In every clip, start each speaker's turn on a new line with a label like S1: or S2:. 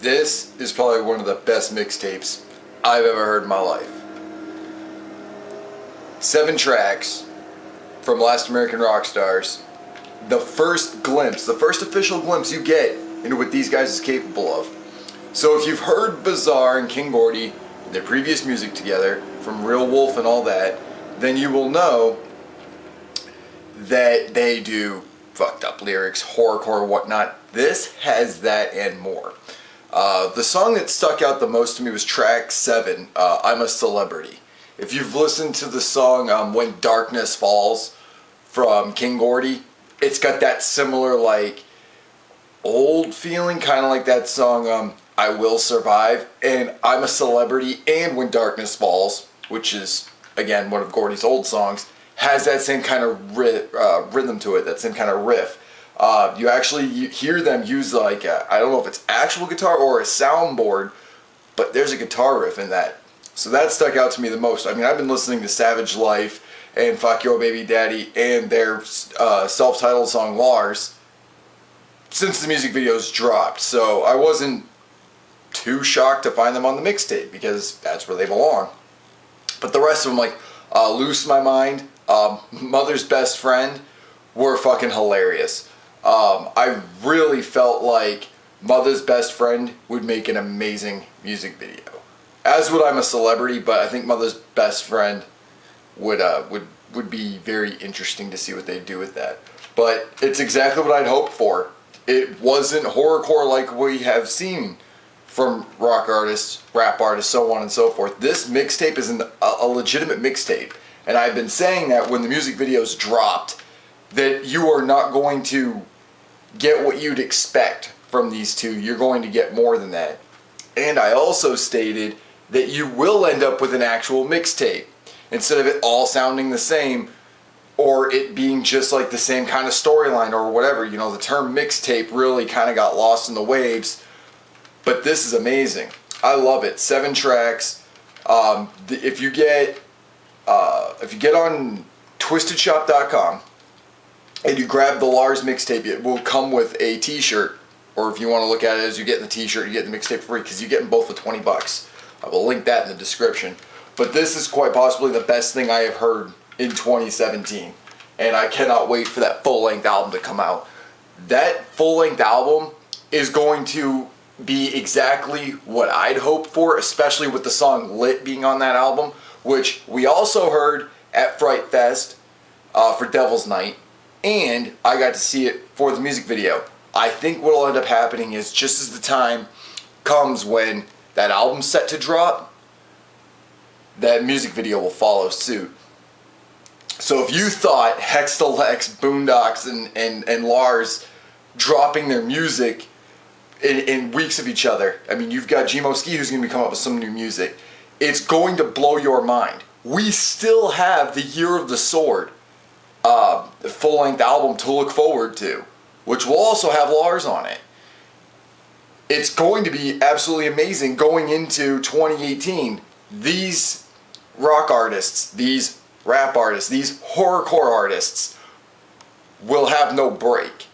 S1: This is probably one of the best mixtapes I've ever heard in my life. 7 tracks from Last American Rock Stars. The first glimpse, the first official glimpse you get into what these guys is capable of. So if you've heard Bizarre and King Gordy, their previous music together, from Real Wolf and all that, then you will know that they do fucked up lyrics, horrorcore, whatnot. This has that and more. The song that stuck out the most to me was track 7, I'm a Celebrity. If you've listened to the song When Darkness Falls from King Gordy, it's got that similar like old feeling, kind of like that song I Will Survive, and I'm a Celebrity and When Darkness Falls, which is again one of Gordy's old songs, has that same kind of rhythm to it, that same kind of riff. You hear them use like I don't know if it's actual guitar or a soundboard, but there's a guitar riff in that. So that stuck out to me the most. I mean, I've been listening to Savage Life and Fuck Your Baby Daddy and their self-titled song L.A.R.S since the music videos dropped, so I wasn't too shocked to find them on the mixtape because that's where they belong. But the rest of them, like Lose My Mind, Mother's Best Friend, were fucking hilarious. I really felt like Mother's Best Friend would make an amazing music video. As would I'm a Celebrity, but I think Mother's Best Friend would be very interesting to see what they do with that. But it's exactly what I'd hoped for. It wasn't horrorcore like we have seen from rock artists, rap artists, so on and so forth. This mixtape is a legitimate mixtape. And I've been saying that when the music videos dropped, that you are not going to get what you'd expect from these two. You're going to get more than that. And I also stated that you will end up with an actual mixtape instead of it all sounding the same or it being just like the same kind of storyline or whatever. You know, the term mixtape really kind of got lost in the waves, but this is amazing. I love it. 7 tracks. If you get on twistedshop.com and you grab the L.A.R.S mixtape, it will come with a t-shirt, or if you want to look at it as you get the t-shirt, you get the mixtape free because you get them both for 20 bucks. I will link that in the description. But this is quite possibly the best thing I have heard in 2017. And I cannot wait for that full-length album to come out. That full-length album is going to be exactly what I'd hoped for, especially with the song Lit being on that album, which we also heard at Fright Fest for Devil's Night, and I got to see it for the music video. I think what will end up happening is just as the time comes when that album's set to drop, that music video will follow suit. So if you thought Hexta Lex, Boondocks, and L.A.R.S dropping their music in weeks of each other, I mean, you've got Gmo Ski who's going to be coming up with some new music. It's going to blow your mind. We still have the Year of the Sword full-length album to look forward to, which will also have L.A.R.S on it. It's going to be absolutely amazing going into 2018. These rock artists, these rap artists, these horrorcore artists will have no break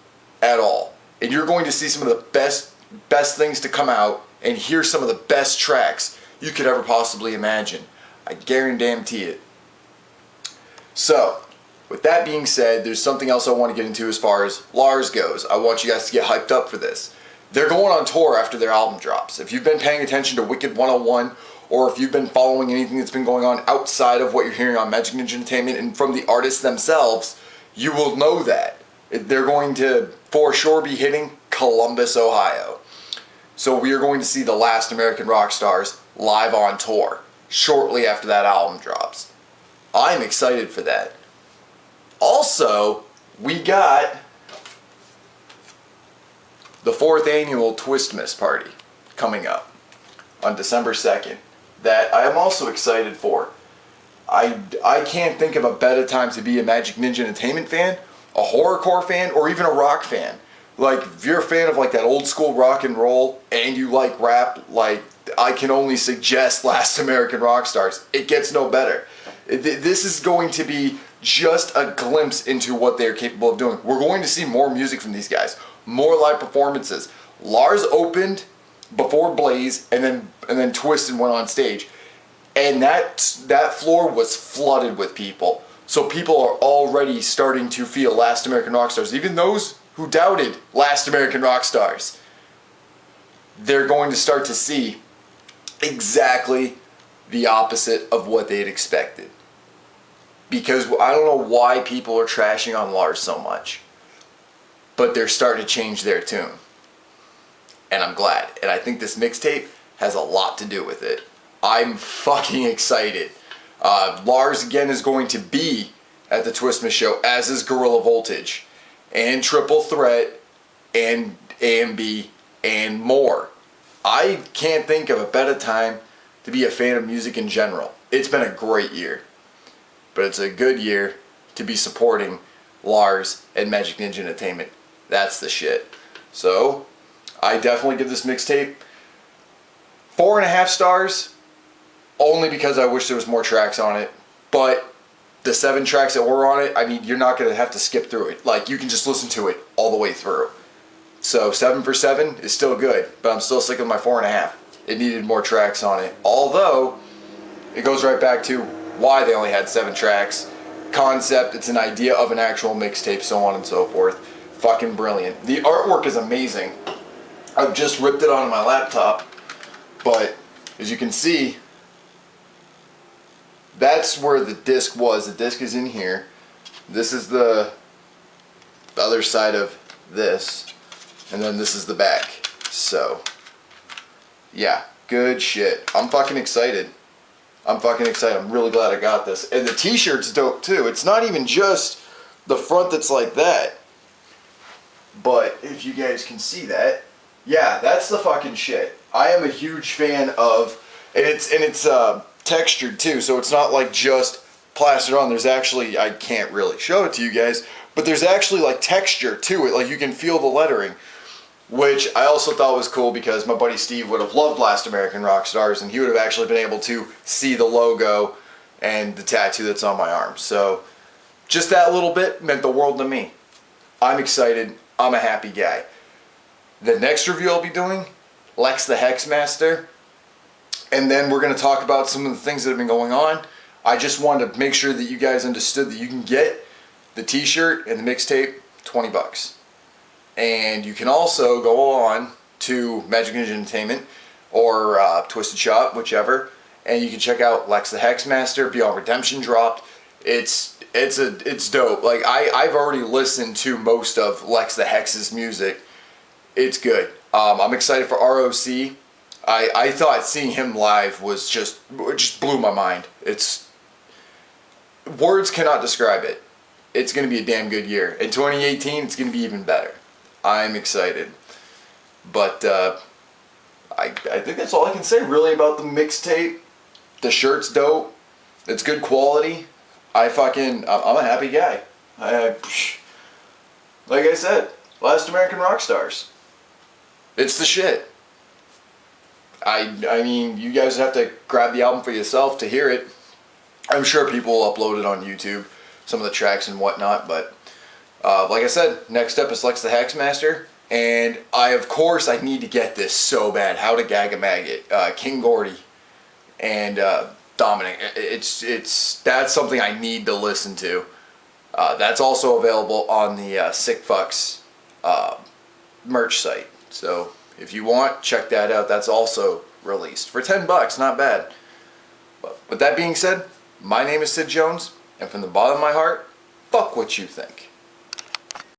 S1: at all. And you're going to see some of the best things to come out and hear some of the best tracks you could ever possibly imagine. I guarantee it. So, with that being said, there's something else I want to get into as far as L.A.R.S goes. I want you guys to get hyped up for this. They're going on tour after their album drops. If you've been paying attention to Wicked 101, or if you've been following anything that's been going on outside of what you're hearing on Magic Ninja Entertainment and from the artists themselves, you will know that. They're going to, for sure, be hitting Columbus, Ohio. So we are going to see the Last American Rock Stars live on tour shortly after that album drops. I'm excited for that. Also, we got the 4th annual Twistmas party coming up on December 2nd that I am also excited for. I can't think of a better time to be a Magic Ninja Entertainment fan, a horrorcore fan, or even a rock fan. Like, if you're a fan of like that old school rock and roll and you like rap, like, I can only suggest Last American Rock Stars. It gets no better. This is going to be just a glimpse into what they're capable of doing. We're going to see more music from these guys, more live performances. L.A.R.S opened before Blaze, and then Twisted went on stage, and that floor was flooded with people. So people are already starting to feel Last American Rockstars. Even those who doubted Last American Rockstars, they're going to start to see exactly the opposite of what they'd expected. Because I don't know why people are trashing on L.A.R.S so much, but they're starting to change their tune. And I'm glad. And I think this mixtape has a lot to do with it. I'm fucking excited. L.A.R.S again is going to be at the Twistmas show, as is Gorilla Voltage, and Triple Threat, and AMB, and more. I can't think of a better time to be a fan of music in general. It's been a great year. But it's a good year to be supporting L.A.R.S and Magic Ninja Entertainment. That's the shit. So, I definitely give this mixtape 4.5 stars, only because I wish there was more tracks on it. But the 7 tracks that were on it, I mean, you're not going to have to skip through it. Like, you can just listen to it all the way through. So 7 for 7 is still good, but I'm still sticking with my 4.5. It needed more tracks on it. Although, it goes right back to why they only had 7 tracks. Concept, it's an idea of an actual mixtape, so on and so forth. Fucking brilliant. The artwork is amazing. I've just ripped it onto my laptop, but as you can see, that's where the disc was. The disc is in here. This is the other side of this, and then this is the back. So, yeah, good shit. I'm fucking excited. I'm really glad I got this. And the t-shirt's dope too. It's not even just the front that's like that. But if you guys can see that, yeah, that's the fucking shit. I am a huge fan of, and it's textured too, so it's not like just plastered on. There's actually, I can't really show it to you guys, but there's actually like texture to it. Like you can feel the lettering. Which I also thought was cool because my buddy Steve would have loved Last American Rockstars, and he would have actually been able to see the logo and the tattoo that's on my arm. So just that little bit meant the world to me. I'm excited. I'm a happy guy. The next review I'll be doing, Lex the Hexmaster, and then we're going to talk about some of the things that have been going on. I just wanted to make sure that you guys understood that you can get the t-shirt and the mixtape, 20 bucks. And you can also go on to Magic Ninja Entertainment or Twisted Shop, whichever, and you can check out Lex the Hexmaster. Beyond Redemption dropped. It's dope. Like I've already listened to most of Lex the Hex's music. It's good. I'm excited for ROC. I thought seeing him live was just blew my mind. Words cannot describe it. It's going to be a damn good year. In 2018, it's going to be even better. I'm excited. But I think that's all I can say really about the mixtape. The shirt's dope. It's good quality. I'm a happy guy. Like I said, Last American Rockstars. It's the shit. I mean, you guys have to grab the album for yourself to hear it. I'm sure people will upload it on YouTube, some of the tracks and whatnot, but like I said, next up is Lex the Hexmaster, and of course I need to get this so bad. How to Gag a Maggot, King Gordy, and Dominic. That's something I need to listen to. That's also available on the Sick Fucks merch site. So if you want, check that out. That's also released for 10 bucks. Not bad. But with that being said, my name is Sid Jones, and from the bottom of my heart, fuck what you think.